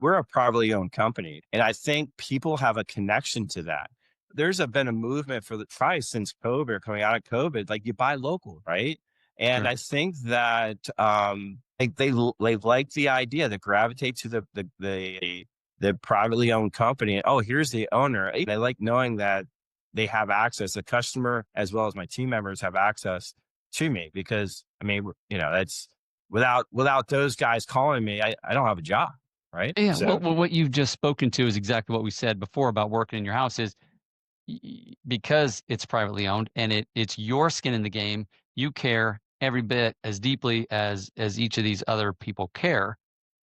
we're a privately owned company. And I think people have a connection to that. Been a movement for the price since COVID or coming out of COVID, like you buy local, right? And Sure. I think that they like the idea, they gravitate to the privately owned company. Oh, here's the owner. They like knowing that they have access, the customer as well as my team members have access to me because I mean, that's without those guys calling me, I don't have a job, right? Yeah. Well, So well, what you've just spoken to is exactly what we said before about working in your house is because it's privately owned and it's your skin in the game. You care every bit as deeply as each of these other people care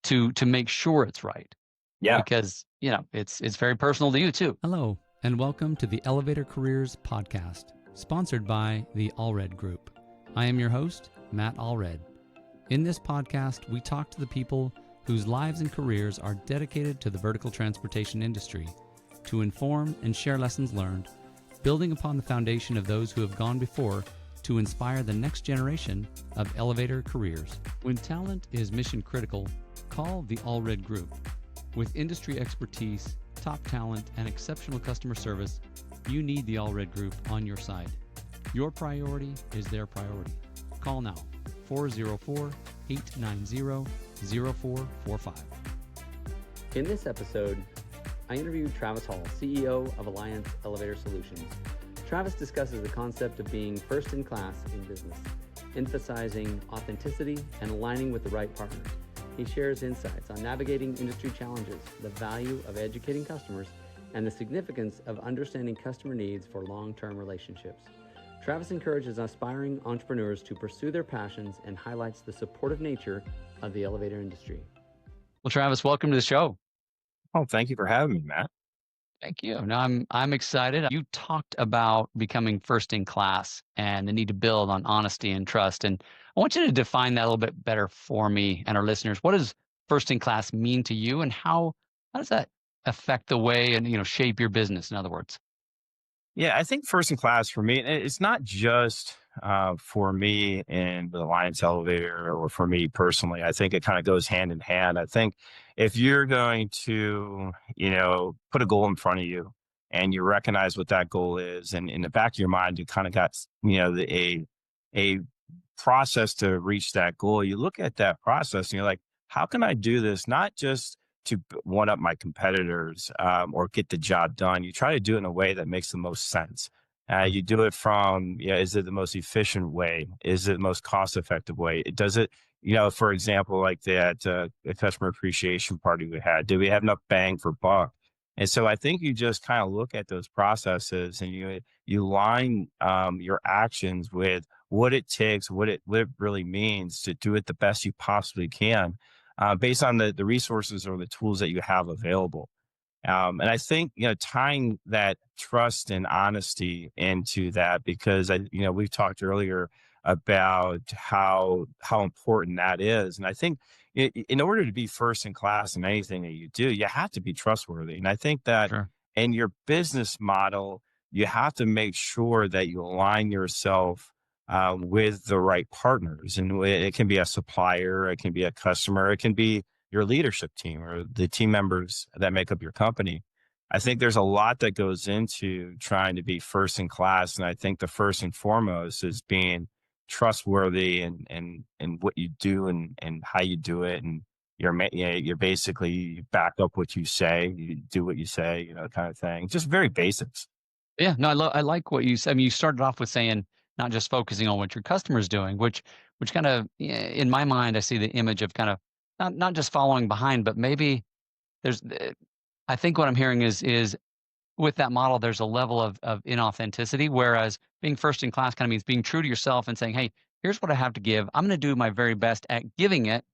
to make sure it's right yeah. because it's very personal to you too. Hello, and welcome to the Elevator Careers Podcast, sponsored by the Allred Group. I am your host, Matt Allred. In this podcast, we talk to the people whose lives and careers are dedicated to the vertical transportation industry to inform and share lessons learned, building upon the foundation of those who have gone before to inspire the next generation of elevator careers. When talent is mission critical, call the Allred Group. With industry expertise, top talent, and exceptional customer service, you need the Allred Group on your side. Your priority is their priority. Call now, 404-890-0445. In this episode, I interviewed Travis Hall, CEO of Alliance Elevator Solutions. Travis discusses the concept of being first in class in business, emphasizing authenticity and aligning with the right partners. He shares insights on navigating industry challenges, the value of educating customers, and the significance of understanding customer needs for long-term relationships. Travis encourages aspiring entrepreneurs to pursue their passions and highlights the supportive nature of the elevator industry. Well, Travis, welcome to the show. Oh, thank you for having me, Matt. Thank you. No, I'm excited. You talked about becoming first in class and the need to build on honesty and trust. And I want you to define that a little bit better for me and our listeners. What does first in class mean to you, and how does that affect the way and shape your business? In other words. Yeah, I think first in class for me, it's not just for me in the Alliance Elevator or for me personally. I think it kind of goes hand in hand. I think if you're going to, put a goal in front of you and you recognize what that goal is, and in the back of your mind, you kind of got, a process to reach that goal. You look at that process and you're like, how can I do this? Not just to one up my competitors or get the job done. You try to do it in a way that makes the most sense. You do it from, is it the most efficient way? Is it the most cost effective way? Does it, for example, like that customer appreciation party we had, do we have enough bang for buck? And so I think you just kind of look at those processes and you line your actions with what it takes, what it really means to do it the best you possibly can. Based on the resources or the tools that you have available. And I think, tying that trust and honesty into that, because we've talked earlier about how important that is. And I think in order to be first in class in anything that you do, you have to be trustworthy. And I think that Sure. in your business model, you have to make sure that you align yourself with the right partners. And it can be a supplier, it can be a customer, it can be your leadership team or the team members that make up your company. I think there's a lot that goes into trying to be first in class. And I think the first and foremost is being trustworthy and what you do and how you do it. And you're basically you back up what you say, you do what you say, kind of thing. Just very basics. Yeah, no, I like what you said. I mean, you started off with saying not just focusing on what your customer's doing, which kind of in my mind, I see the image of kind of not just following behind, but maybe there's. I think what I'm hearing is with that model, there's a level of inauthenticity, whereas being first in class kind of means being true to yourself and saying, "Hey, here's what I have to give. I'm going to do my very best at giving it."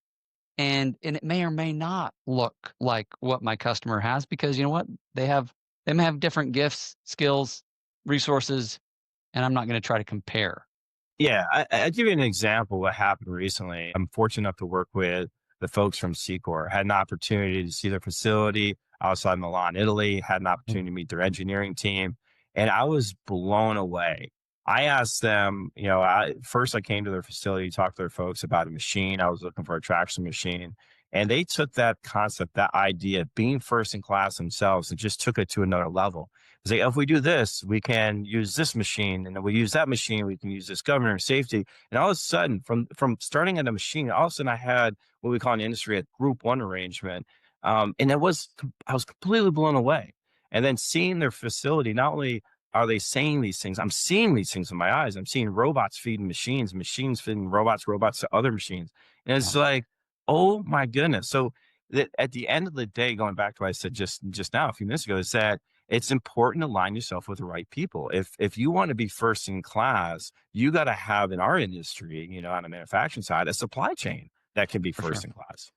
And it may or may not look like what my customer has because you know what? They may have different gifts, skills, resources, and I'm not going to try to compare. Yeah, I'll give you an example of what happened recently. I'm fortunate enough to work with the folks from Secor. Had an opportunity to see their facility outside Milan, Italy, had an opportunity to meet their engineering team, and I was blown away. I asked them, first I came to their facility, talked to their folks about a machine. I was looking for a traction machine. And they took that concept, that idea of being first in class themselves and just took it to another level. It's like, if we do this, we can use this machine, and then we use that machine, we can use this governor of safety. And all of a sudden, from starting at a machine, all of a sudden I had what we call in the industry a group one arrangement. And I was completely blown away. And then seeing their facility, not only are they saying these things, I'm seeing these things with my eyes. I'm seeing robots feeding machines, machines feeding robots, robots to other machines. And it's Wow. like, oh my goodness. So that at the end of the day, going back to what I said just now, a few minutes ago, is that it's important to align yourself with the right people. If you want to be first in class, you got to have in our industry, on the manufacturing side, a supply chain that can be For first sure. in class.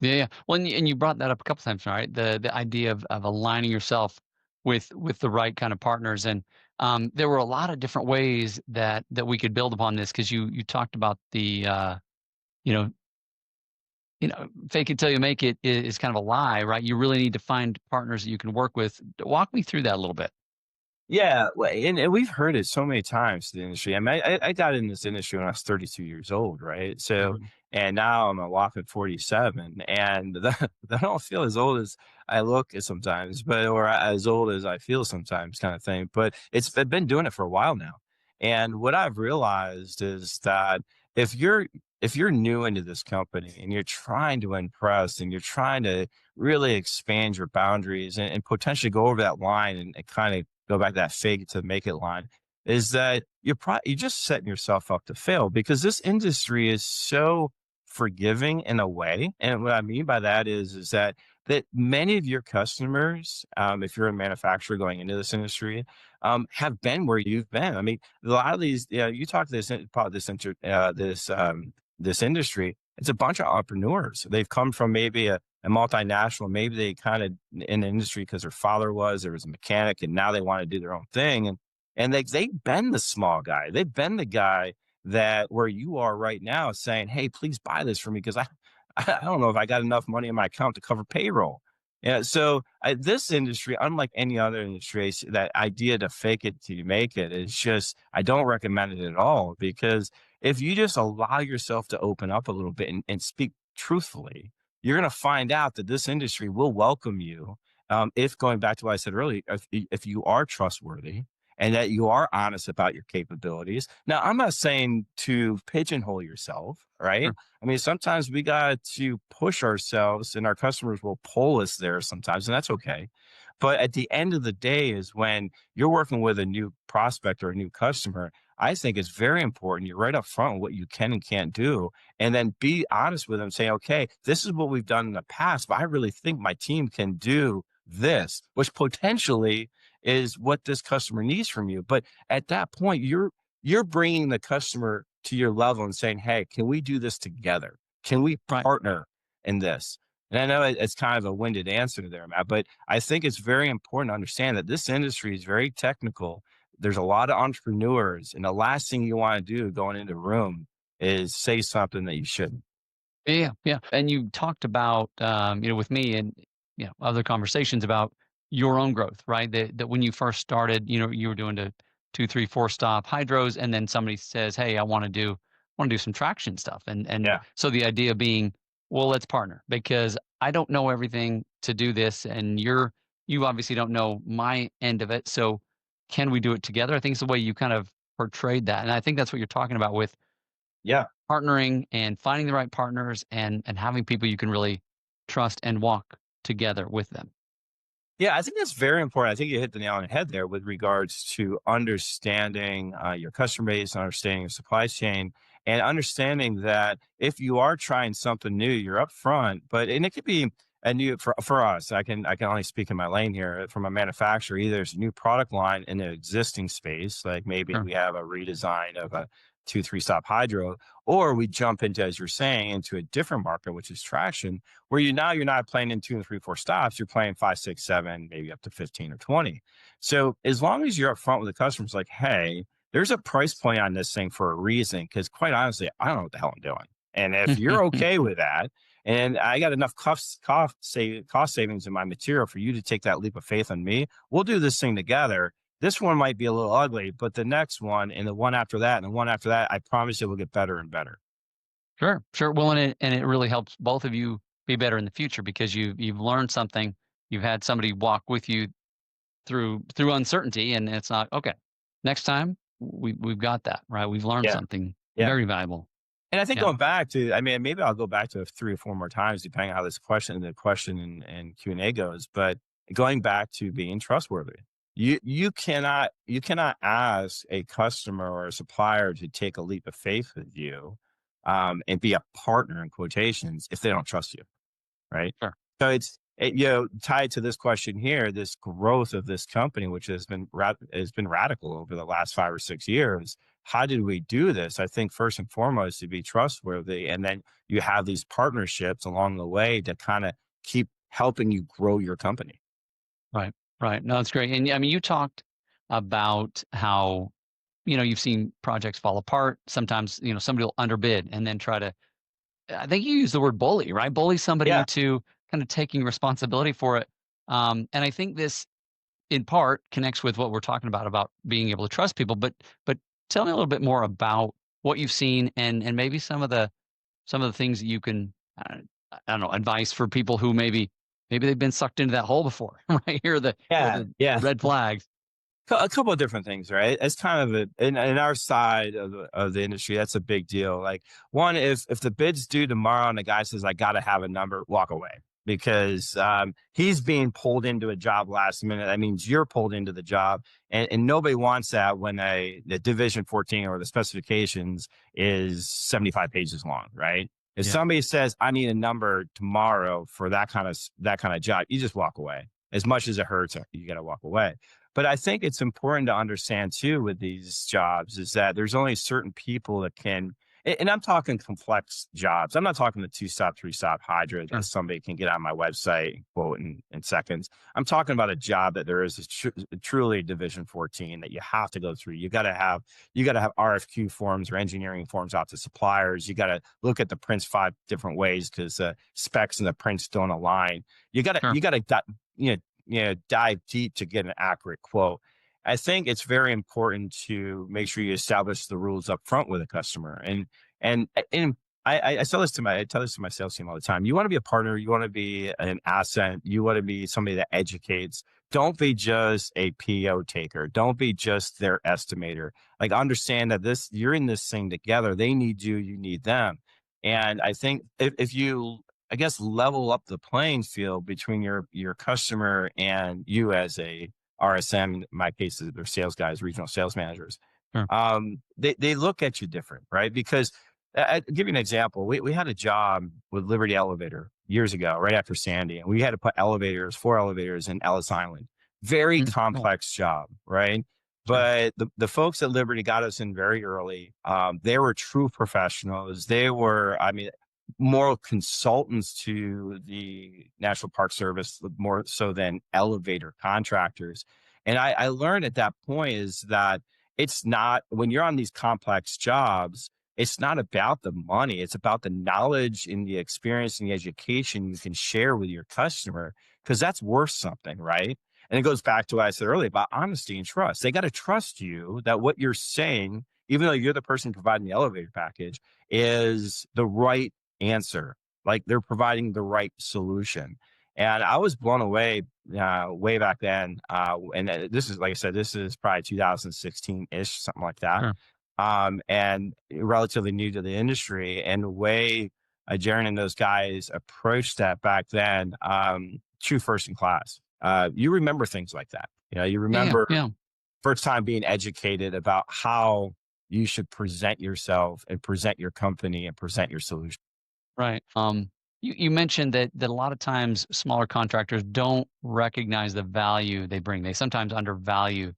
Yeah, yeah. Well, and you brought that up a couple times, right? The idea of aligning yourself with the right kind of partners, and there were a lot of different ways that we could build upon this because you talked about the you know fake it till you make it is kind of a lie, right? You really need to find partners that you can work with. Walk me through that a little bit. Yeah, well, and we've heard it so many times in the industry. I mean, I got in this industry when I was 32 years old, right? So, Mhm. and now I'm a whopping 47, and I don't feel as old as I look sometimes, but or as old as I feel sometimes, kind of thing. But I've been doing it for a while now, and what I've realized is that if you're if you're new into this company and you're trying to impress and you're trying to really expand your boundaries and potentially go over that line and kind of go back to that fake it to make it line, is that you're just setting yourself up to fail because this industry is so forgiving in a way. And what I mean by that is that many of your customers, if you're a manufacturer going into this industry, have been where you've been. I mean, a lot of these, you talk to this industry, it's a bunch of entrepreneurs. They've come from maybe a multinational. Maybe they kind of in the industry because their father there was a mechanic, and now they want to do their own thing. And they've been the small guy. They've been the guy that where you are right now, saying, "Hey, please buy this for me because I don't know if I got enough money in my account to cover payroll." Yeah, so this industry, unlike any other industry, that idea to fake it till you make it is just I don't recommend it at all because if you just allow yourself to open up a little bit and speak truthfully, you're going to find out that this industry will welcome you. If going back to what I said earlier, if you are trustworthy and that you are honest about your capabilities. Now, I'm not saying to pigeonhole yourself, right? Sure. I mean, sometimes we got to push ourselves and our customers will pull us there sometimes, and that's okay. But at the end of the day, is when you're working with a new prospect or a new customer, I think it's very important. You're right up front with what you can and can't do, and then be honest with them, say, okay, this is what we've done in the past, but I really think my team can do this, which potentially is what this customer needs from you. But at that point, you're bringing the customer to your level and saying, hey, can we do this together? Can we Right. partner in this? And I know it's kind of a winded answer to there, Matt, but I think it's very important to understand that this industry is very technical. There's a lot of entrepreneurs, and the last thing you want to do going into a room is say something that you shouldn't. Yeah, yeah. And you talked about, with me and other conversations about your own growth, right? That when you first started, you were doing the 2, 3, 4 stop hydros, and then somebody says, "Hey, I want to do some traction stuff," and Yeah. so the idea being, well, let's partner because I don't know everything to do this, and you obviously don't know my end of it, so can we do it together? I think it's the way you kind of portrayed that, and I think that's what you're talking about with Yeah. partnering and finding the right partners and having people you can really trust and walk together with them. Yeah, I think that's very important. I think you hit the nail on the head there with regards to understanding your customer base, understanding your supply chain, and understanding that if you are trying something new, you're upfront. And it could be a new for us. I can only speak in my lane here from a manufacturer. Either there's a new product line in an existing space, like maybe Sure. we have a redesign of a 2 3 stop hydro, or we jump into, as you're saying, into a different market, which is traction where you're not playing in 2 and 3 4 stops, you're playing 5 6 7, maybe up to 15 or 20. So as long as you're upfront with the customers, like, hey, there's a price point on this thing for a reason, because quite honestly, I don't know what the hell I'm doing. And if you're okay with that, and I got enough cost savings in my material for you to take that leap of faith on me, we'll do this thing together. This one might be a little ugly, but the next one and the one after that and the one after that, I promise it will get better and better. Sure, sure. Well, and it really helps both of you be better in the future because you've learned something. You've had somebody walk with you through uncertainty, and it's not okay. Next time we've got that right. We've learned Yeah. something Yeah. very valuable. And I think Yeah, going back to, I mean, maybe I'll go back to it 3 or 4 more times, depending on how the question and Q&A goes. But going back to being trustworthy, you cannot ask a customer or a supplier to take a leap of faith with you, and be a partner in quotations if they don't trust you, right? sure. So tied to this question here, this growth of this company, which has been radical over the last 5 or 6 years. How did we do this? I think first and foremost to be trustworthy, and then you have these partnerships along the way to kind of keep helping you grow your company. Right, right. No, it's great. And I mean, you talked about how you've seen projects fall apart. Sometimes somebody will underbid and then try to. I think you use the word bully, right? Bully somebody Yeah, into kind of taking responsibility for it. And I think this, in part, connects with what we're talking about being able to trust people. But tell me a little bit more about what you've seen and maybe some of the things that you can, I don't know, advice for people who maybe they've been sucked into that hole before, right? Here are yeah, the yeah. red flags. A couple of different things, right? It's kind of in our side of the industry, that's a big deal. Like, one, if the bid's due tomorrow and the guy says, I got to have a number, walk away, because he's being pulled into a job last minute. That means you're pulled into the job, and nobody wants that when the Division 14 or the specifications is 75 pages long, right? If Yeah, somebody says, I need a number tomorrow for that kind of job, you just walk away. As much as it hurts, you got to walk away. But I think it's important to understand too with these jobs is that there's only certain people that can, and I'm talking complex jobs. I'm not talking the 2-stop, 3-stop Hydra that sure, somebody can get on my website and quote in seconds. I'm talking about a job that there is truly Division 14 that you have to go through. You got to have RFQ forms or engineering forms out to suppliers. You got to look at the prints 5 different ways because specs and the prints don't align. You got to sure. you got to you know dive deep to get an accurate quote. I think it's very important to make sure you establish the rules up front with a customer. And I tell this to my sales team all the time. You want to be a partner, you want to be an asset, you want to be somebody that educates. Don't be just a PO taker. Don't be just their estimator. Like, understand that you're in this thing together. They need you, you need them. And I think if you, I guess, level up the playing field between your customer and you as a RSM. In my case, they're sales guys, regional sales managers. Sure. They look at you different, right? Because I'll give you an example. We had a job with Liberty Elevator years ago, right after Sandy, and we had to put 4 elevators in Ellis Island. Very Cool. complex job, right? Sure. But the folks at Liberty got us in very early. They were true professionals. They were, I mean, more consultants to the National Park Service, more so than elevator contractors. And I learned at that point is that it's not, when you're on these complex jobs, it's not about the money. It's about the knowledge and the experience and the education you can share with your customer, because that's worth something, right? And it goes back to what I said earlier about honesty and trust. They got to trust you that what you're saying, even though you're the person providing the elevator package, is the right answer. Like, they're providing the right solution. And I was blown away way back then. And this is, like I said, this is probably 2016 ish, something like that. Sure. And relatively new to the industry. And the way Jaron and those guys approached that back then, true first in class. You remember things like that. You Yeah. remember Yeah. first time being educated about how you should present yourself and present your company and present your solution. Right. You mentioned that a lot of times smaller contractors don't recognize the value they bring. They sometimes undervalue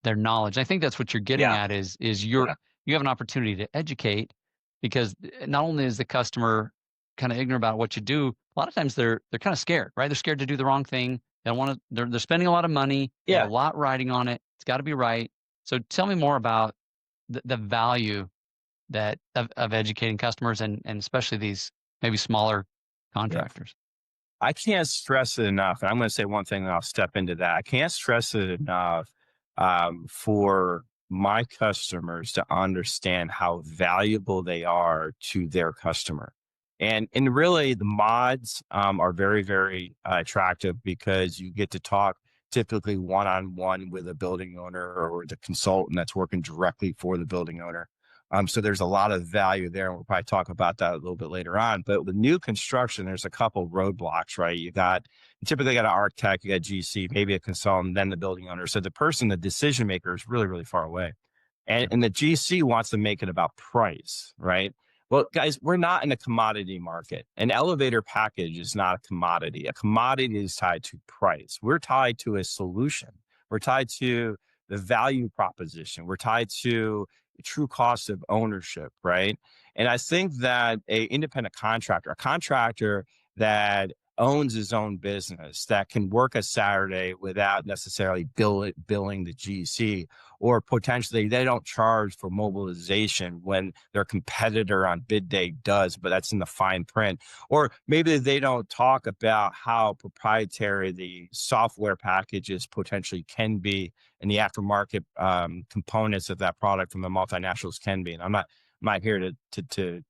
their knowledge. I think that's what you're getting Yeah. at is Yeah. you have an opportunity to educate because not only is the customer kind of ignorant about what you do, a lot of times they're kind of scared, right? They're scared to do the wrong thing. They don't want to, they're spending a lot of money. They have Yeah. a lot riding on it. It's got to be right. So tell me more about the value of educating customers and especially these maybe smaller Yeah. contractors. I can't stress it enough. And I'm going to say one thing and I'll step into that. I can't stress it enough for my customers to understand how valuable they are to their customer. And really the mods are very, very attractive because you get to talk typically one-on-one with a building owner or the consultant that's working directly for the building owner. So there's a lot of value there, and we'll probably talk about that a little bit later on. But with new construction, there's a couple roadblocks, right? You typically got an architect, you got GC, maybe a consultant, then the building owner. So the decision maker is really, really far away. And the GC wants to make it about price, right? Well, guys, we're not in a commodity market. An elevator package is not a commodity. A commodity is tied to price. We're tied to a solution. We're tied to the value proposition. We're tied to the true cost of ownership, right? And I think that a contractor that owns his own business, that can work a Saturday without necessarily billing the GC, or potentially they don't charge for mobilization when their competitor on bid day does, but that's in the fine print. Or maybe they don't talk about how proprietary the software packages potentially can be, and the aftermarket components of that product from the multinationals can be. And I'm not here to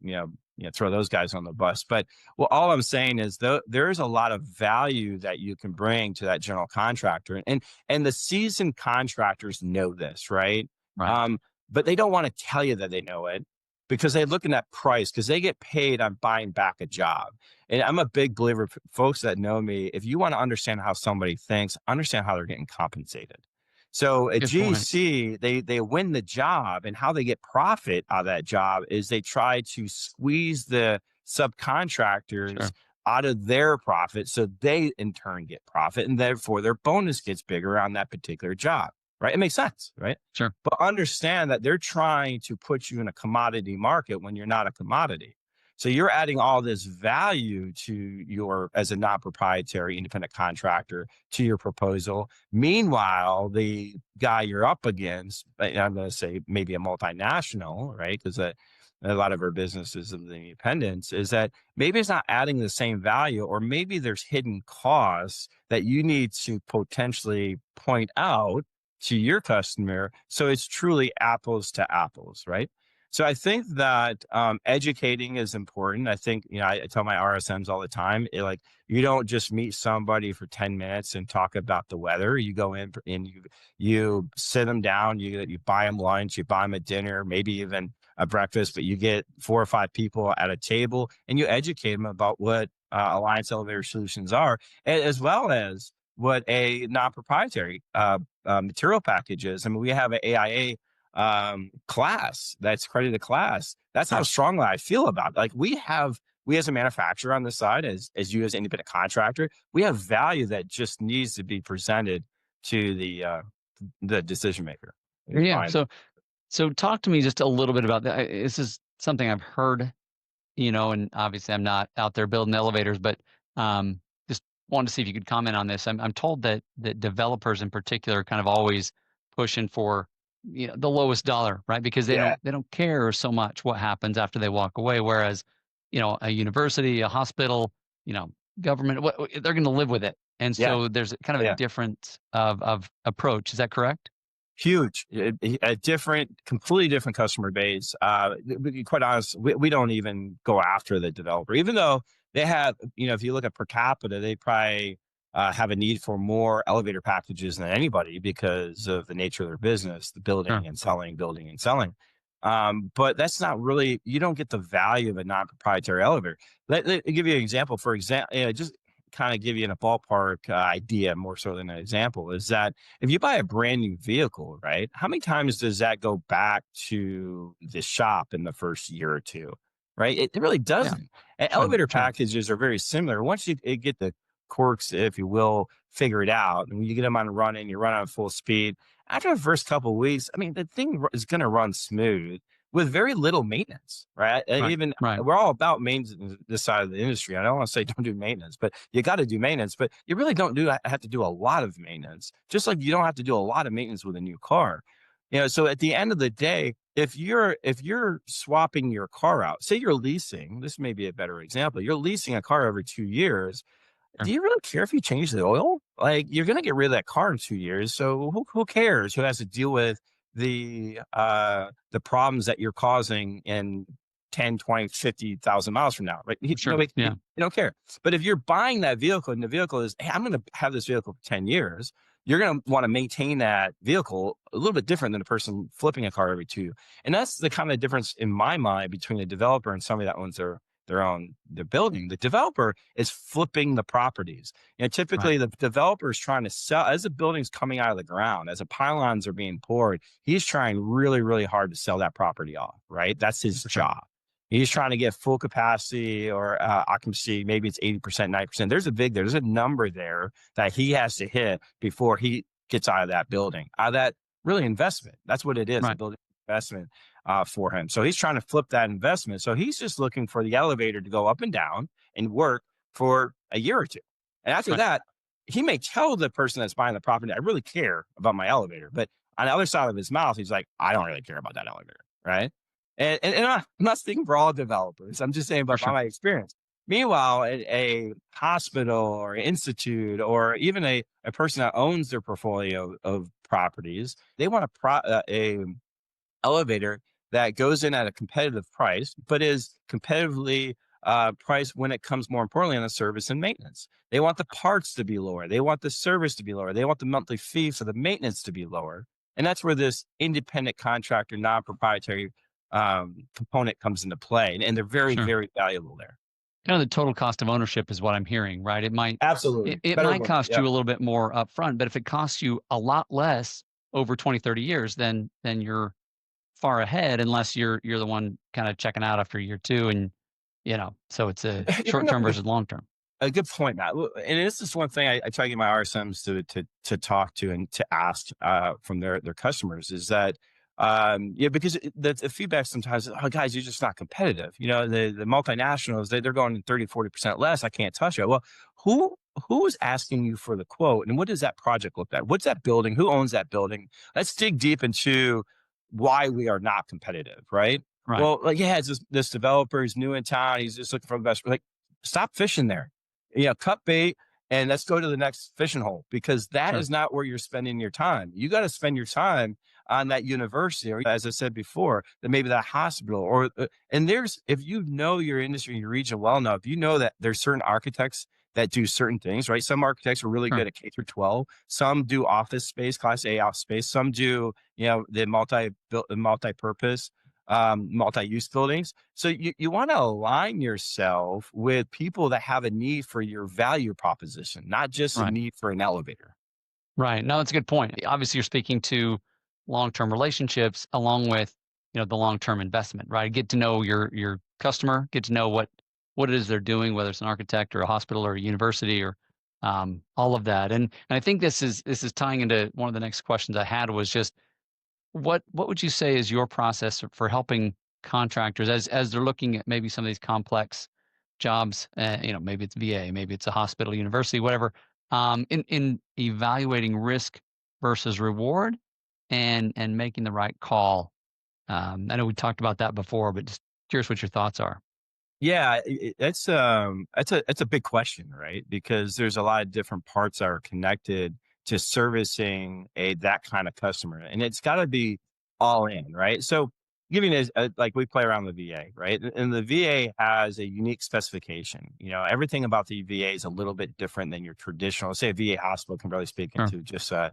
throw those guys on the bus, but well, all I'm saying is there is a lot of value that you can bring to that general contractor, and the seasoned contractors know this, right? Right. But they don't want to tell you that they know it because they're looking at price, because they get paid on buying back a job. And I'm a big believer, folks that know me, if you want to understand how somebody thinks, understand how they're getting compensated. So at Good point. GC, they win the job, and how they get profit out of that job is they try to squeeze the subcontractors Sure. out of their profit, so they in turn get profit, and therefore their bonus gets bigger on that particular job, right? It makes sense, right? Sure. But understand that they're trying to put you in a commodity market when you're not a commodity. So you're adding all this value to as a non-proprietary independent contractor, to your proposal. Meanwhile, the guy you're up against, I'm going to say maybe a multinational, right? Because a lot of our businesses of the independents is that maybe it's not adding the same value, or maybe there's hidden costs that you need to potentially point out to your customer. So it's truly apples to apples, right? So I think that educating is important. I think, I tell my RSMs all the time, you don't just meet somebody for 10 minutes and talk about the weather. You go in and you sit them down, you buy them lunch, you buy them a dinner, maybe even a breakfast, but you get 4 or 5 people at a table and you educate them about what Alliance Elevator Solutions are, as well as what a non-proprietary material package is. I mean, we have an AIA class, that's accredited class. That's how strongly I feel about it. Like we as a manufacturer on the side, as you as an independent contractor, we have value that just needs to be presented to the decision maker. Yeah. So talk to me just a little bit about that. This is something I've heard, and obviously I'm not out there building elevators, but just wanted to see if you could comment on this. I'm told that developers in particular are kind of always pushing for the lowest dollar, right? Because they don't care so much what happens after they walk away. Whereas, a university, a hospital, government, they're going to live with it. And so there's kind of a different of approach. Is that correct? Huge, a completely different customer base. To be quite honest, we don't even go after the developer, even though they have, if you look at per capita, they probably have a need for more elevator packages than anybody because of the nature of their business, the building and selling. But that's not really, you don't get the value of a non-proprietary elevator. Let me give you an example. For example, just kind of give you in a ballpark idea more so than an example, is that if you buy a brand new vehicle, right, how many times does that go back to the shop in the first year or two, right? It really doesn't. And elevator packages are very similar. Once you get the quirks, if you will, figure it out, and you get them on running, you run on full speed, after the first couple of weeks, I mean, the thing is going to run smooth with very little maintenance, right? We're all about maintenance on this side of the industry. I don't want to say don't do maintenance, but you got to do maintenance, but you really don't have to do a lot of maintenance, just like you don't have to do a lot of maintenance with a new car. So at the end of the day, if you're swapping your car out, say you're leasing, this may be a better example, you're leasing a car every 2 years. Do you really care if you change the oil? Like, you're going to get rid of that car in 2 years. So who cares? Who has to deal with the problems that you're causing in 10, 20, 50,000 miles from now, right? Sure. You Yeah. don't care. But if you're buying that vehicle and the vehicle is, hey, I'm going to have this vehicle for 10 years, you're going to want to maintain that vehicle a little bit different than a person flipping a car every 2. And that's the kind of difference in my mind between a developer and somebody that owns their building. The developer is flipping the properties. Typically the developer is trying to sell as the building's coming out of the ground, as the pylons are being poured. He's trying really, really hard to sell that property off, right? That's his job. He's trying to get full capacity or occupancy. Maybe it's 80%, 90%. There's a number there that he has to hit before he gets out of that building, out of that really investment. That's what it is, a building investment for him. So he's trying to flip that investment. So he's just looking for the elevator to go up and down and work for a year or 2. And after that, he may tell the person that's buying the property, I really care about my elevator. But on the other side of his mouth, he's like, I don't really care about that elevator, right? And I'm not speaking for all developers. I'm just saying about my experience. Meanwhile, a hospital or institute or even a person that owns their portfolio of properties, they want a elevator that goes in at a competitive price, but is competitively priced when it comes more importantly on the service and maintenance. They want the parts to be lower. They want the service to be lower. They want the monthly fee for the maintenance to be lower. And that's where this independent contractor, non-proprietary component comes into play. And they're very, very valuable there. Kind of the total cost of ownership is what I'm hearing, right? It might absolutely it might cost you a little bit more upfront, but if it costs you a lot less over 20, 30 years, then you're far ahead, unless you're the one kind of checking out after year 2, and so it's a short term versus long term. A good point, Matt. And this is one thing I try to get my RSMs to talk to and to ask from their customers is that because the feedback sometimes is, oh, guys, you're just not competitive. The multinationals, they're going 30, 40% less. I can't touch it. Well, who is asking you for the quote, and what does that project look like? What's that building? Who owns that building? Let's dig deep into why we are not competitive, right? Well, it's this developer is new in town. He's just looking for the best. Like, stop fishing there. Cut bait and let's go to the next fishing hole, because that is not where you're spending your time. You got to spend your time on that university, or as I said before, that maybe that hospital, or and if you know your industry, your region well enough, you know that there's certain architects that do certain things, right? Some architects are really good at K through 12. Some do office space, class A office space. Some do, the multi-purpose, multi-use buildings. So you want to align yourself with people that have a need for your value proposition, not just a need for an elevator. Right. No, that's a good point. Obviously, you're speaking to long-term relationships along with, the long-term investment, right? Get to know your customer, get to know what it is they're doing, whether it's an architect or a hospital or a university or all of that. And I think this is tying into one of the next questions I had, was just what would you say is your process for helping contractors as they're looking at maybe some of these complex jobs, maybe it's VA, maybe it's a hospital, university, whatever, in evaluating risk versus reward and making the right call. I know we talked about that before, but just curious what your thoughts are. Yeah, it's a big question, right? Because there's a lot of different parts that are connected to servicing that kind of customer, and it's got to be all in, right? So, giving this like we play around the VA, right? And the VA has a unique specification. Everything about the VA is a little bit different than your traditional. Let's say a VA hospital can really speak into just the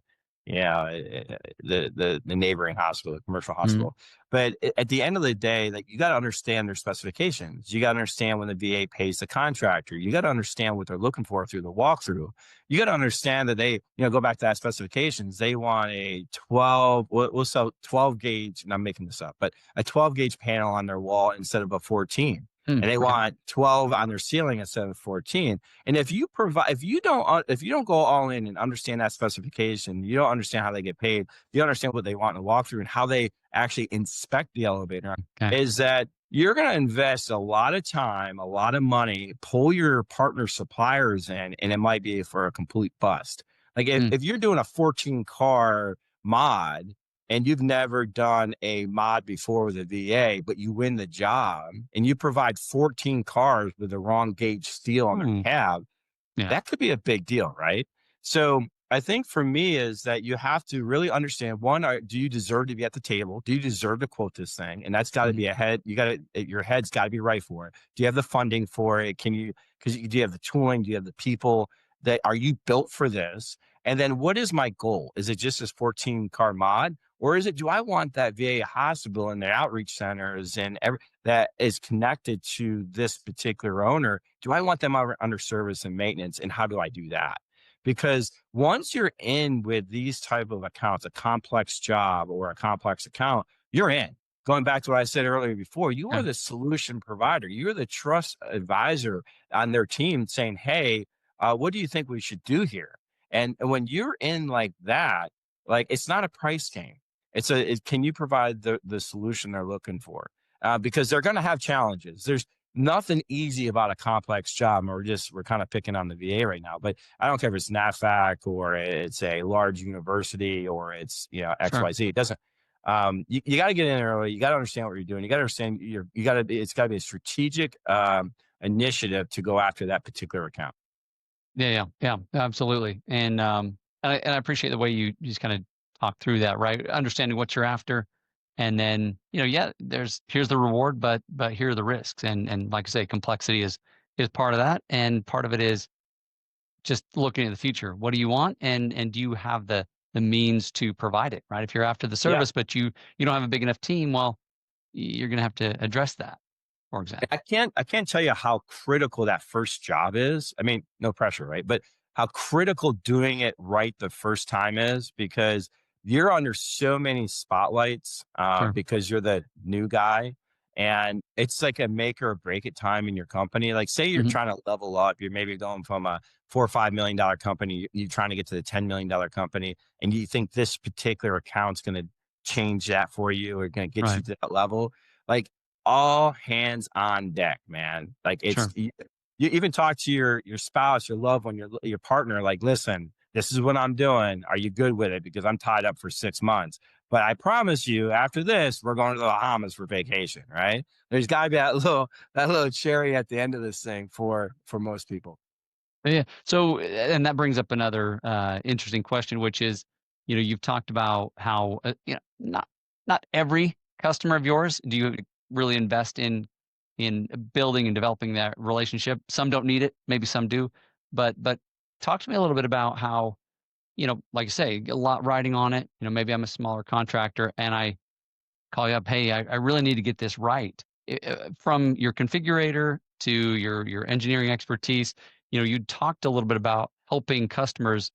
neighboring hospital, the commercial hospital. But at the end of the day, like, you got to understand their specifications. You got to understand when the VA pays the contractor. You got to understand what they're looking for through the walkthrough. You got to understand that they, go back to that specifications. They want a 12, we'll sell 12 gauge, and I'm making this up, but a 12 gauge panel on their wall instead of a 14. And they want 12 on their ceiling instead of 14. And if you don't go all in and understand that specification, you don't understand how they get paid, you don't understand what they want in the walkthrough and how they actually inspect the elevator, is that you're going to invest a lot of time, a lot of money, pull your partner suppliers in, and it might be for a complete bust. Like if you're doing a 14 car mod, and you've never done a mod before with a VA, but you win the job and you provide 14 cars with the wrong gauge steel on their cab, that could be a big deal, right? So I think for me is that you have to really understand one, do you deserve to be at the table? Do you deserve to quote this thing? And that's got to Mhm. be ahead. Your head's got to be right for it. Do you have the funding for it? Do you have the tooling? Do you have the people are you built for this? And then what is my goal? Is it just this 14 car mod? Or do I want that VA hospital and their outreach centers and that is connected to this particular owner? Do I want them under service and maintenance? And how do I do that? Because once you're in with these type of accounts, a complex job or a complex account, you're in. Going back to what I said earlier before, you are Yeah. the solution provider. You're the trust advisor on their team saying, hey, what do you think we should do here? And when you're in like that, like it's not a price game. Can you provide the solution they're looking for? Because they're going to have challenges. There's nothing easy about a complex job. And we're kind of picking on the VA right now, but I don't care if it's NAFAC or it's a large university or it's, Sure. XYZ. It doesn't, you got to get in early. You got to understand what you're doing. You got to understand it's got to be a strategic, initiative to go after that particular account. Yeah, absolutely. And I appreciate the way you just kind of talk through that, right? Understanding what you're after, and then yeah, here's the reward, but here are the risks, and like I say, complexity is part of that, and part of it is just looking at the future. What do you want, and do you have the means to provide it, right? If you're after the Yeah. service, but you don't have a big enough team, well, you're going to have to address that, for example. I can't tell you how critical that first job is. I mean, no pressure, right? But how critical doing it right the first time is because you're under so many spotlights Sure. because you're the new guy. And it's like a make or break it time in your company. Like, say you're Hmm. trying to level up, you're maybe going from a $4 or $5 million company, you're trying to get to the $10 million company, and you think this particular account's going to change that for you or going to get you Right. to that level. Like, all hands on deck, man. Like Sure. you even talk to your spouse, your loved one, your partner. Like, listen, this is what I'm doing. Are you good with it? Because I'm tied up for 6 months. But I promise you, after this, we're going to the Bahamas for vacation. Right? There's got to be that little cherry at the end of this thing for most people. Yeah. So, and that brings up another interesting question, which is, you've talked about how not every customer of yours do you really invest in building and developing that relationship. Some don't need it, maybe some do, but talk to me a little bit about how, like you say, a lot riding on it. Maybe I'm a smaller contractor and I call you up, hey, I really need to get this right. From your configurator to your engineering expertise, you talked a little bit about helping customers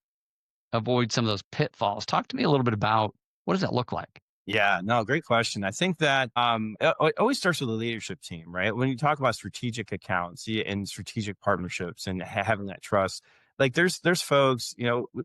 avoid some of those pitfalls. Talk to me a little bit about what does that look like? Yeah, no, great question. I think that it always starts with the leadership team, right? When you talk about strategic accounts and strategic partnerships and having that trust, like there's folks,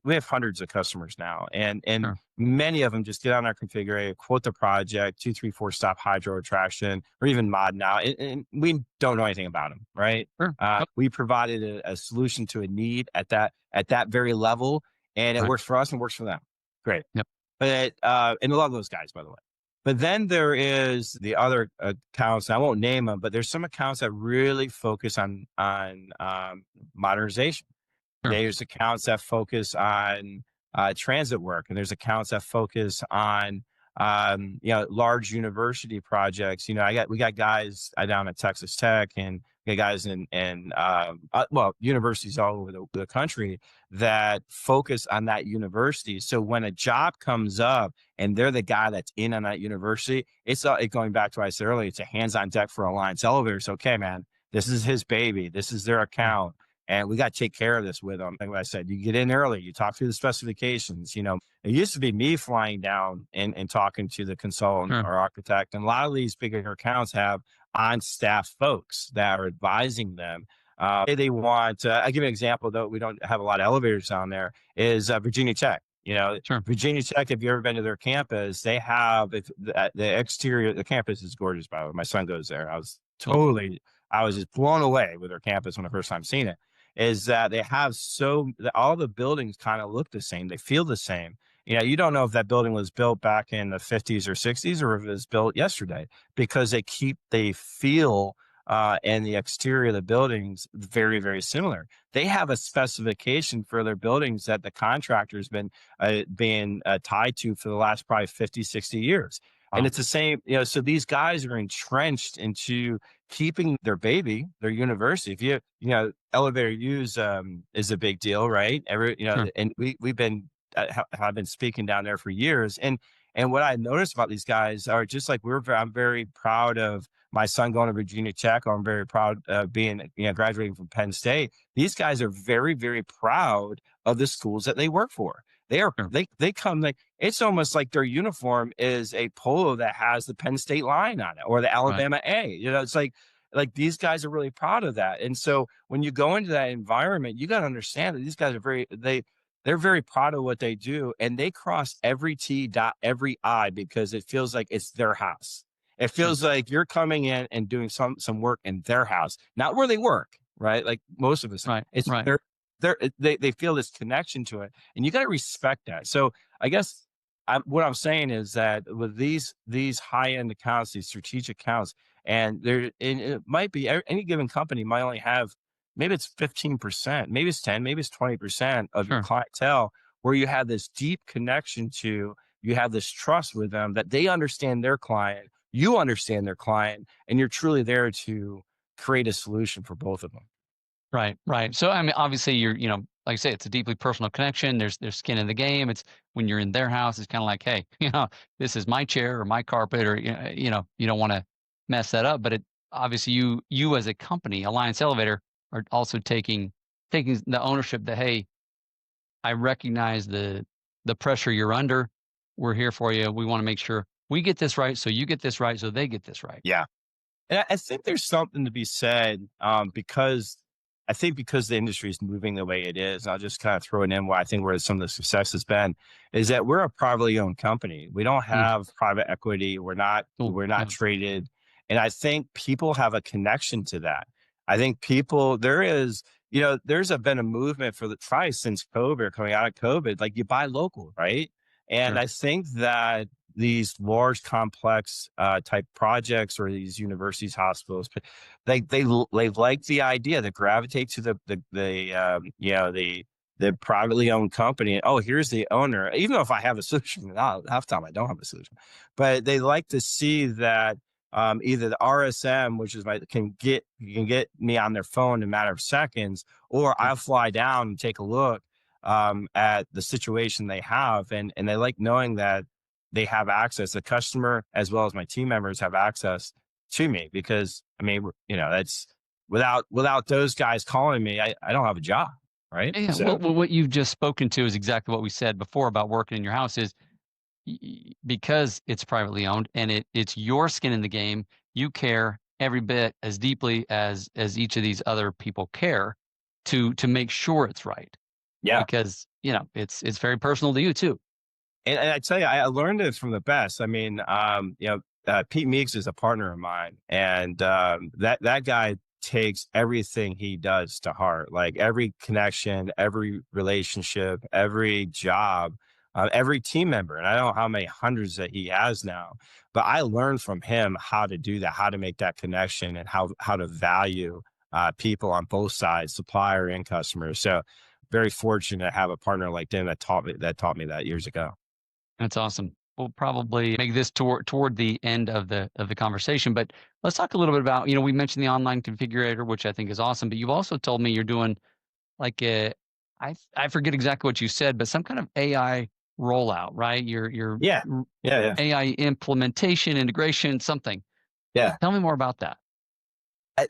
we have hundreds of customers now, and Sure. many of them just get on our configurator, quote the project, 2, 3, 4 stop hydro attraction, or even mod now, and we don't know anything about them, right? Sure. Yep. We provided a solution to a need at that very level, and it Right. works for us and works for them. Great. Yep. But and a lot of those guys, by the way. But then there is the other accounts. And I won't name them, but there's some accounts that really focus on modernization. Sure. There's accounts that focus on transit work, and there's accounts that focus on large university projects. We got guys down at Texas Tech, and we got guys in universities all over the country that focus on that university. So when a job comes up and they're the guy that's in on that university, it's going back to what I said earlier. It's a hands on deck for Alliance Elevators. Okay, man, this is his baby. This is their Yeah. account. And we got to take care of this with them. Like what I said, you get in early, you talk through the specifications. It used to be me flying down and talking to the consultant Sure. or architect. And a lot of these bigger accounts have on staff folks that are advising them. They want, I'll give you an example, though we don't have a lot of elevators down there, is Virginia Tech. Sure. Virginia Tech, if you've ever been to their campus, they have the exterior, the campus is gorgeous, by the way. My son goes there. I was just blown away with their campus when I first time seen it. Is that they have all the buildings kind of look the same. They feel the same. You don't know if that building was built back in the 50s or 60s or if it was built yesterday because they feel and the exterior of the buildings very, very similar. They have a specification for their buildings that the contractor's been being tied to for the last probably 50, 60 years. And Wow. it's the same, so these guys are entrenched into keeping their baby, their university. If elevator use is a big deal, right? Sure. And we've been I've been speaking down there for years, and what I noticed about these guys are just like I'm very proud of my son going to Virginia Tech. I'm very proud of being graduating from Penn State. These guys are very, very proud of the schools that they work for. Sure. They come, like, it's almost like their uniform is a polo that has the Penn State line on it or the Right. Alabama A. It's like these guys are really proud of that. And so when you go into that environment, you got to understand that these guys are they're very proud of what they do, and they cross every T, dot every I, because it feels like it's their house. It Sure. feels like you're coming in and doing some work in their house, not where they work, right? Like most of us, Right. it's Right. they feel this connection to it, and you got to respect that. So I guess what I'm saying is that with these high end accounts, these strategic accounts, and it might be any given company might only have, maybe it's 15%, maybe it's 10, maybe it's 20% of your Sure. clientele where you have this deep connection to, you have this trust with them that they understand their client, you understand their client, and you're truly there to create a solution for both of them. Right, right. So I mean, obviously, like I say, it's a deeply personal connection. There's skin in the game. It's when you're in their house, it's kind of like, hey, this is my chair or my carpet, or you don't want to mess that up. But it obviously you as a company, Alliance Elevator, are also taking the ownership that, hey, I recognize the pressure you're under. We're here for you. We want to make sure we get this right, so you get this right, so they get this right. Yeah. And I think there's something to be said, because I think because the industry is moving the way it is, I'll just kind of throw it in where I think where some of the success has been, is that we're a privately owned company. We don't Mm, have private equity. cool. We're not Yeah. traded. And I think people have a connection to that. I think been a movement for the probably since COVID, coming out of COVID, like you buy local, right? And Sure. I think that these large complex type projects or these universities, hospitals, they like the idea, they gravitate to the privately owned company. Oh, here's the owner. Even though if I have a solution, half the time I don't have a solution, but they like to see that either the RSM, which is you can get me on their phone in a matter of seconds, or Sure. I'll fly down and take a look at the situation they have, and they like knowing that they have access. The customer as well as my team members have access to me, because I mean, that's without those guys calling me, I don't have a job, right? Yeah. So Well, what you've just spoken to is exactly what we said before about working in your house. Is because it's privately owned and it's your skin in the game. You care every bit as deeply as each of these other people care to make sure it's right, yeah. because it's very personal to you too. And I tell you, I learned it from the best. I mean, Pete Meeks is a partner of mine, and that guy takes everything he does to heart. Like every connection, every relationship, every job, every team member. And I don't know how many hundreds that he has now, but I learned from him how to do that, how to make that connection, and how to value people on both sides, supplier and customer. So very fortunate to have a partner like him that taught me that years ago. That's awesome. We'll probably make this toward the end of the conversation, but let's talk a little bit about, we mentioned the online configurator, which I think is awesome, but you've also told me you're doing like I forget exactly what you said, but some kind of AI rollout, right? Your Yeah. Yeah. Yeah. AI implementation, integration, something. Yeah. Tell me more about that.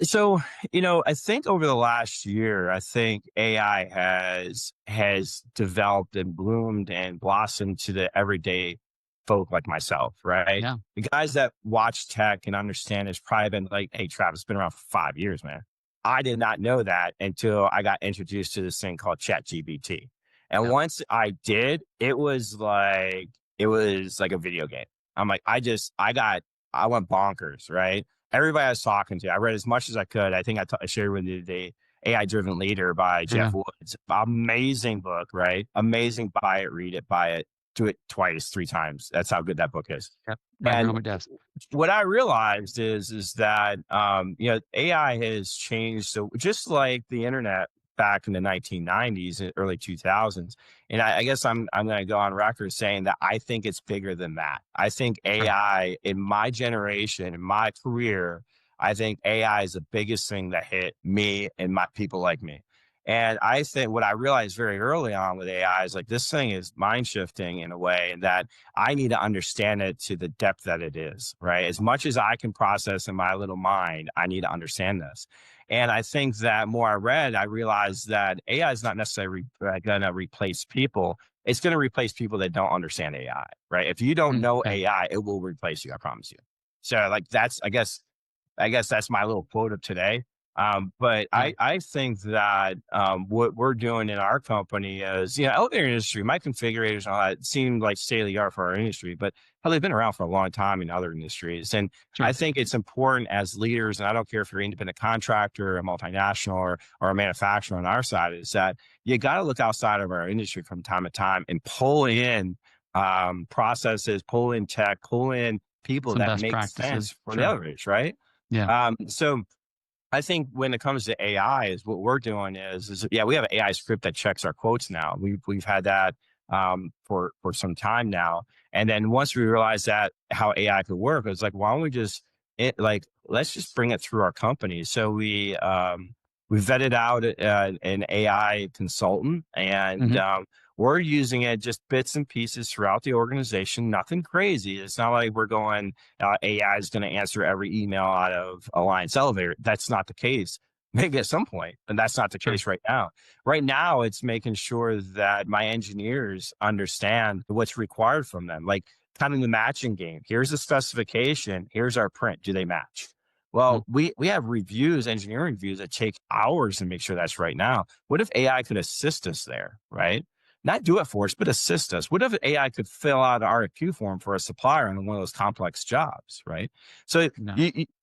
So, I think over the last year, I think AI has developed and bloomed and blossomed to the everyday folk like myself, right? Yeah. The guys that watch tech and understand it's probably been like, hey, Travis, it's been around for 5 years, man. I did not know that until I got introduced to this thing called ChatGPT. And Yeah. once I did, it was like a video game. I'm like, I went bonkers, right? Everybody I was talking to, I read as much as I could. I think I shared with you the AI Driven Leader by Yeah. Jeff Woods. Amazing book, right? Amazing. Buy it, read it, buy it. do it twice, 3 times. That's how good that book is. Yep. Right here And on my desk. what I realized is that AI has changed. So just like the internet back in the 1990s and early 2000s, and I guess I'm going to go on record saying that I think it's bigger than that. I think Sure. AI in my generation, in my career, I think AI is the biggest thing that hit me and my people like me. And I think what I realized very early on with AI is like this thing is mind shifting in a way, and that I need to understand it to the depth that it is, right? As much as I can process in my little mind, I need to understand this. And I think that more I read, I realized that AI is not necessarily going to replace people. It's going to replace people that don't understand AI, right? If you don't know Okay. AI, it will replace you. I promise you. So like that's, I guess that's my little quote of today. But Yeah. I think that what we're doing in our company is, elevator industry, my configurators and all that seem like state of the art for our industry, but hell, they've been around for a long time in other industries. And I Sure. think it's important as leaders, and I don't care if you're an independent contractor, a multinational, or a manufacturer on our side, is that you got to look outside of our industry from time to time and pull in processes, pull in tech, pull in people Some that best make practices. sense for the Sure. elevators, right? Yeah. So I think when it comes to AI, is what we're doing is yeah, we have an AI script that checks our quotes now. We've had that for some time now, and then once we realized that how AI could work, it was like, why don't we just let's just bring it through our company. So we vetted out an AI consultant, and Hmm. we're using it just bits and pieces throughout the organization. Nothing crazy. It's not like we're going AI is going to answer every email out of Alliance Elevator. That's not the case. Maybe at some point, but that's not the Sure. case right now. Right now, it's making sure that my engineers understand what's required from them, like kind of the matching game. Here's the specification. Here's our print. Do they match? Mm. Well, we have reviews, engineering reviews that take hours to make sure that's right now. What if AI could assist us there, right? Not do it for us, but assist us. What if AI could fill out an RFQ form for a supplier on one of those complex jobs, right? So No.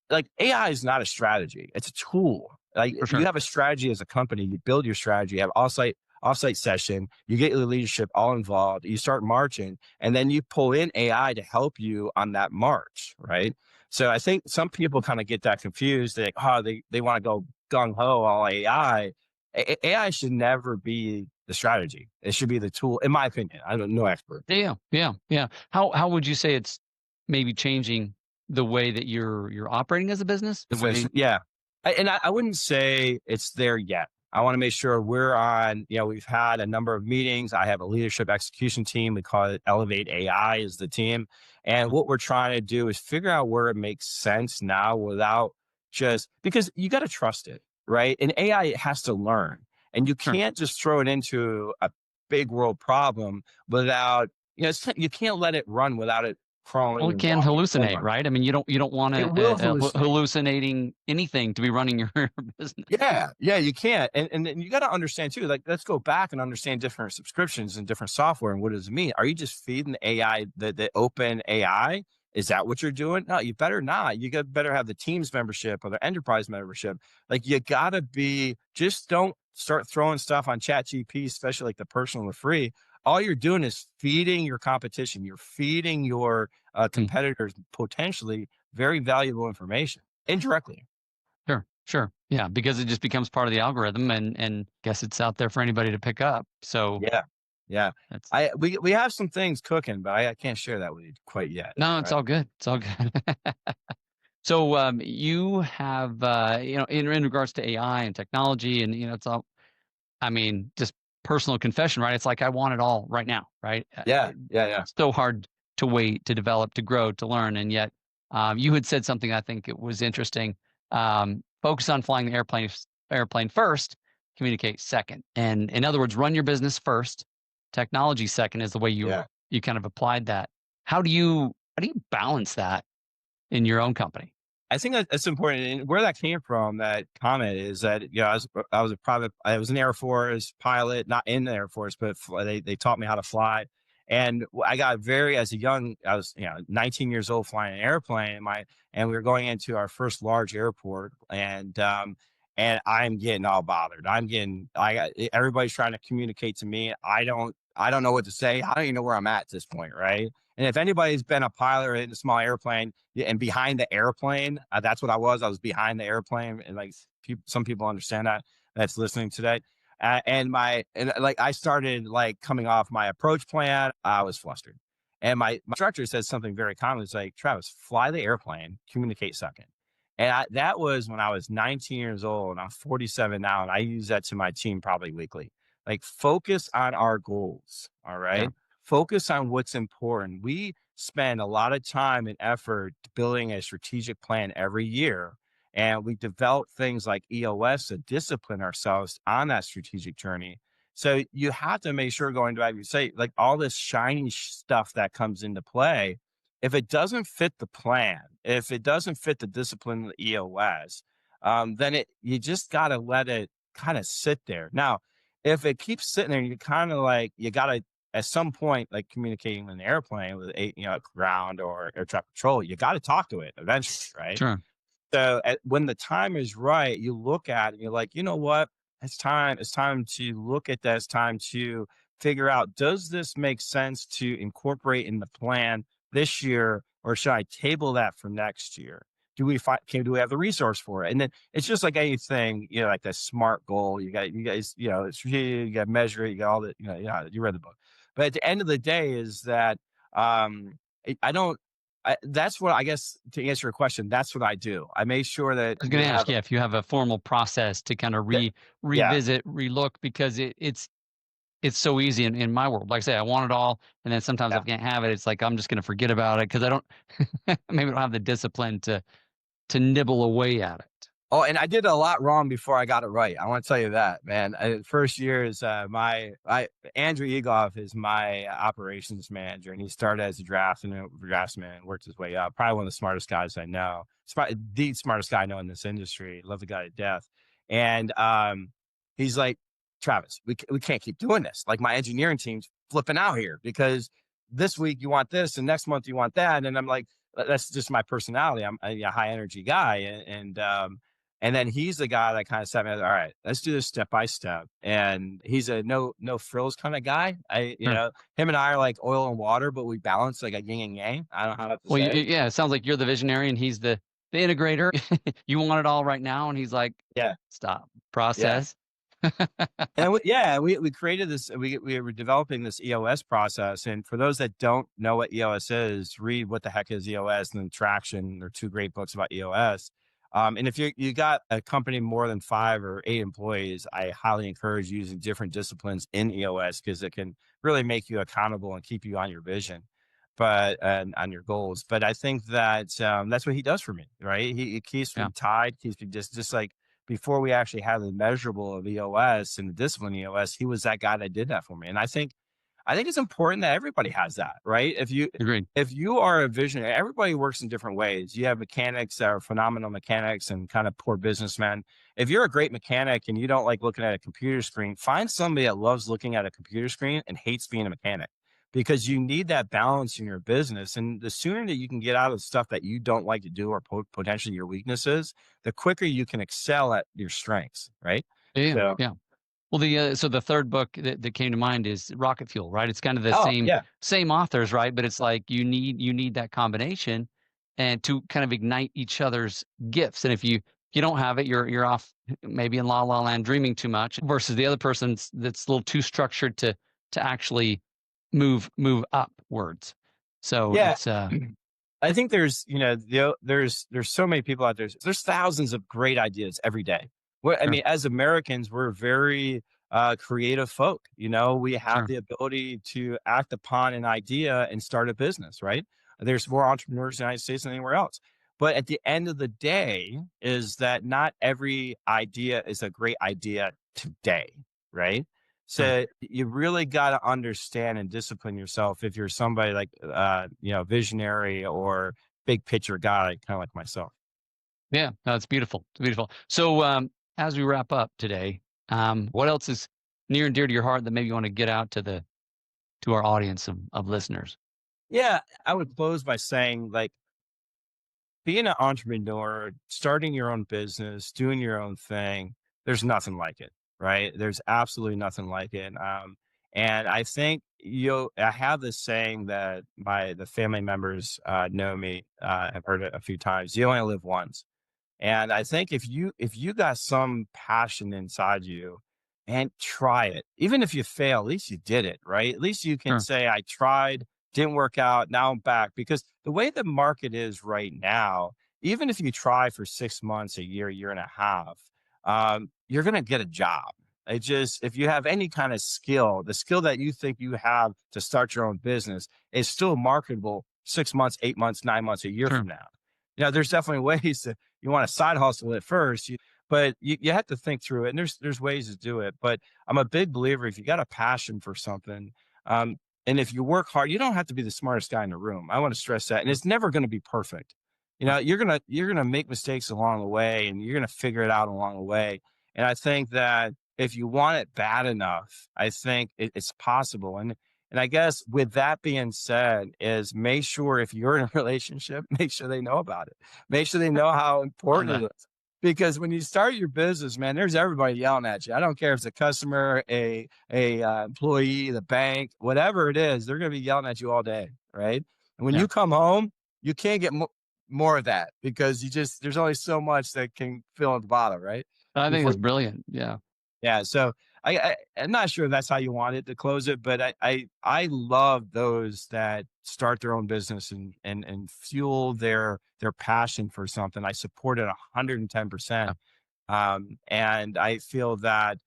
like AI is not a strategy; it's a tool. Like For you sure. have a strategy as a company, you build your strategy, you have offsite session, you get your leadership all involved, you start marching, and then you pull in AI to help you on that march, right? So I think some people kind of get that confused. They're like, oh, they want to go gung ho all AI. AI should never be the strategy. It should be the tool, in my opinion. I'm no expert. Yeah. Yeah. Yeah. How would you say it's maybe changing the way that you're operating as a business? The way. Yeah. I wouldn't say it's there yet. I want to make sure we're on, we've had a number of meetings. I have a leadership execution team. We call it Elevate AI is the team. And what we're trying to do is figure out where it makes sense now without just because you got to trust it, right? And AI has to learn. And you Sure. can't just throw it into a big world problem without, you can't let it run without it Well, crawling it and can walking hallucinate, forward. right? I mean, you don't want It will hallucinate. hallucinating anything to be running your business. Yeah, you can't. And you got to understand too, like, let's go back and understand different subscriptions and different software and what does it mean? Are you just feeding the AI, the open AI? Is that what you're doing? No, you better not. You got better have the Teams membership or the enterprise membership. Like you gotta be, just don't start throwing stuff on Chat GP, especially like the personal or free. All you're doing is feeding your competition. You're feeding your Mm, competitors potentially very valuable information indirectly. sure, sure. Yeah, because it just becomes part of the algorithm and guess it's out there for anybody to pick up. So Yeah. Yeah. that's We have some things cooking, but I can't share that with you quite yet. no, it's Right. all good. It's all good. So you have in regards to AI and technology and it's all I mean, just personal confession, right? It's like I want it all right now, right? Yeah. Yeah. Yeah. It's so hard to wait, to develop, to grow, to learn, and yet you had said something I think it was interesting. Focus on flying the airplane first, communicate second, and in other words, run your business first, technology second is the way Yeah. you kind of applied that. How do you balance that in your own company? I think that's important. And where that came from, that comment is that, I was an Air Force pilot, not in the Air Force, but they taught me how to fly. And I got as a young, I was, 19 years old flying an airplane. And we were going into our first large airport, and I'm getting all bothered. Everybody's trying to communicate to me. I don't know what to say. I don't even know where I'm at this point, right? And if anybody's been a pilot in a small airplane and behind the airplane, that's what I was. I was behind the airplane, and like some people understand that that's listening today. And like I started like coming off my approach plan, I was flustered. And my instructor said something very common. It's like, Travis, fly the airplane, communicate second. And that was when I was 19 years old, and I'm 47 now, and I use that to my team probably weekly. Like, focus on our goals. All Yeah. right. Focus on what's important. We spend a lot of time and effort building a strategic plan every year. And we develop things like EOS to discipline ourselves on that strategic journey. So you have to make sure, going back, you say, like, all this shiny stuff that comes into play, if it doesn't fit the plan, if it doesn't fit the discipline of the EOS, then you just got to let it kind of sit there. Now, if it keeps sitting there, you kind of like, you got to, at some point, like communicating in an airplane with ground or air traffic control, you got to talk to it eventually, right? Sure. So when the time is right, you look at it and you're like, you know what? It's time. It's time to look at that. It's time to figure out, does this make sense to incorporate in the plan this year, or should I table that for next year? Do we have the resource for it? And then it's just like anything, like the SMART goal. You guys, you got to measure it. You got all the, you read the book. But at the end of the day is that, I don't, that's what, I guess, to answer your question, that's what I do. I make sure that I was we going to have ask, yeah, if you have a formal process to kind of that. Yeah. revisit, relook, because it's so easy in my world. Like I say, I want it all, and then sometimes Yeah. I can't have it. It's like I'm just going to forget about it because I don't maybe don't have the discipline to nibble away at it. Oh, and I did a lot wrong before I got it right. I want to tell you that, man. First year is Andrew Egoff is my operations manager, and he started as a draftsman, worked his way up. Probably one of the smartest guys I know. The smartest guy I know in this industry. Love the guy to death. And he's like, Travis, we can't keep doing this. Like, my engineering team's flipping out here because this week you want this, and next month you want that, and I'm like, that's just my personality. I'm a high energy guy, and then he's the guy that kind of said, all right, let's do this step by step. And he's a no frills kind of guy. Sure. Him and I are like oil and water, but we balance like a yin and yang. I don't know how to Well, say. yeah, it sounds like you're the visionary and he's the integrator. You want it all right now, and he's like, Yeah. stop, Yeah. process. And we created this. We were developing this EOS process. And for those that don't know what EOS is, read What the Heck is EOS and then Traction. They're two great books about EOS. And if you got a company more than 5 or 8 employees, I highly encourage using different disciplines in EOS because it can really make you accountable and keep you on your vision, and on your goals. But I think that that's what he does for me, right? He keeps me Yeah. tied, keeps me just like before we actually had the measurable of EOS and the discipline EOS, he was that guy that did that for me. And I think it's important that everybody has that, right? Agreed. If you are a visionary, everybody works in different ways. You have mechanics that are phenomenal mechanics and kind of poor businessmen. If you're a great mechanic and you don't like looking at a computer screen, find somebody that loves looking at a computer screen and hates being a mechanic, because you need that balance in your business. And the sooner that you can get out of the stuff that you don't like to do or potentially your weaknesses, the quicker you can excel at your strengths, right? Yeah, So, yeah. Well, so the third book that came to mind is Rocket Fuel, right? It's kind of the oh, yeah. same authors, right? But it's like you need that combination and to kind of ignite each other's gifts. And if you don't have it, you're off maybe in la la land dreaming too much versus the other person's that's a little too structured to actually move upwards. So Yeah. it's I think there's so many people out there. There's thousands of great ideas every day. I sure, mean, as Americans, we're very creative folk. We have sure. the ability to act upon an idea and start a business, right? There's more entrepreneurs in the United States than anywhere else. But at the end of the day, is that not every idea is a great idea today, right? Sure. So you really got to understand and discipline yourself if you're somebody like, visionary or big picture guy, kind of like myself. Yeah, no, it's beautiful. It's beautiful. So, as we wrap up today, what else is near and dear to your heart that maybe you want to get out to our audience of listeners? Yeah, I would close by saying, like, being an entrepreneur, starting your own business, doing your own thing, there's nothing like it, right? There's absolutely nothing like it. And I think I have this saying that the family members know me. I've heard it a few times. You only live once. And I think if you got some passion inside you and try it, even if you fail, at least you did it, right? At least you can Sure. say, I tried, didn't work out, now I'm back. Because the way the market is right now, even if you try for 6 months, a year and a half, you're going to get a job. It just, if you have any kind of skill, the skill that you think you have to start your own business is still marketable 6 months, 8 months, 9 months, a year Sure. from now. There's definitely ways to you want to side hustle it first, but you have to think through it. And there's ways to do it. But I'm a big believer if you got a passion for something, um, and if you work hard, you don't have to be the smartest guy in the room. I want to stress that, and Sure. it's never going to be perfect. Right. You're gonna make mistakes along the way, and you're gonna figure it out along the way. And I think that if you want it bad enough, I think it's possible. And I guess with that being said, is make sure if you're in a relationship, make sure they know about it. Make sure they know how Love important that. it is. Because when you start your business, man, there's everybody yelling at you. I don't care if it's a customer, a employee, the bank, whatever it is, they're going to be yelling at you all day, right? And when Yeah. you come home, you can't get more of that because there's only so much that can fill at the bottom, right? I think Before it's brilliant. Yeah. yeah, so I'm not sure that's how you want it to close it, but I love those that start their own business and fuel their passion for something. I support it Yeah. 110%. And I feel that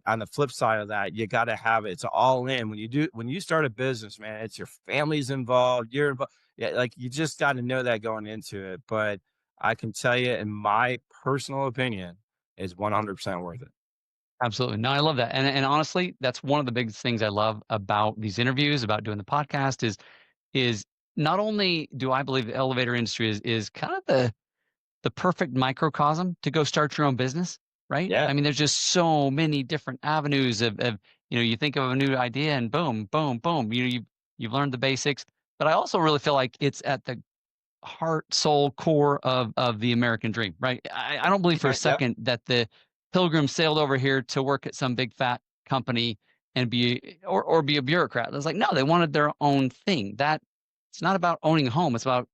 on the flip side of that, you got to have it. It's all in when you start a business, man. It's your family's involved. You're involved. Yeah, like you just got to know that going into it. But I can tell you, in my personal opinion, is 100% worth it. Absolutely. No, I love that. And honestly, that's one of the biggest things I love about these interviews, about doing the podcast is not only do I believe the elevator industry is kind of the perfect microcosm to go start your own business, right? Yeah. I mean, there's just so many different avenues of you think of a new idea and boom, boom, boom, you've learned the basics. But I also really feel like it's at the heart, soul, core of the American dream, right? I don't believe for a Yeah. second that the pilgrims sailed over here to work at some big fat company and be a bureaucrat. It's like, no, they wanted their own thing. That it's not about owning a home, it's about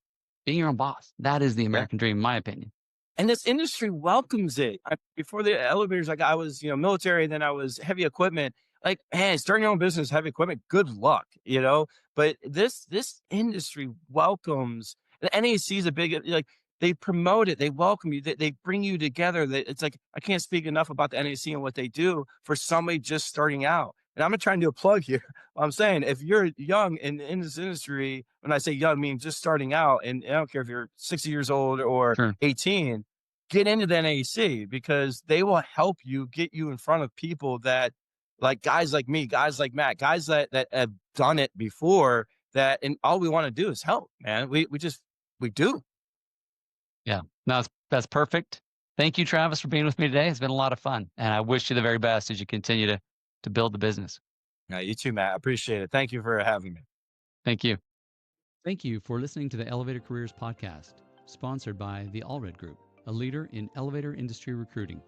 being your own boss. That is the Yeah. American dream, in my opinion. And this industry welcomes it. Before the elevators, like I was, military, then I was heavy equipment. Like, man, starting your own business, heavy equipment, good luck. But this industry welcomes the NAC is a big like they promote it, they welcome you, they bring you together. It's like I can't speak enough about the NAC and what they do for somebody just starting out. And I'm gonna try and do a plug here. I'm saying if you're young in this industry, when I say young, I mean just starting out, and I don't care if you're 60 years old or Sure. 18, get into the NAC because they will help you get you in front of people that like guys like me, guys like Matt, guys that have done it before that, and all we want to do is help, man. We do. Yeah. No, that's perfect. Thank you, Travis, for being with me today. It's been a lot of fun. And I wish you the very best as you continue to build the business. Yeah, you too, Matt. I appreciate it. Thank you for having me. Thank you. Thank you for listening to the Elevator Careers Podcast, sponsored by the Allred Group, a leader in elevator industry recruiting.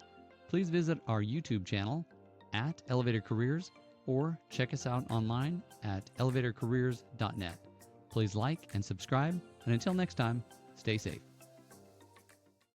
Please visit our YouTube channel at Elevator Careers or check us out online at elevatorcareers.net. Please like and subscribe, and until next time, stay safe.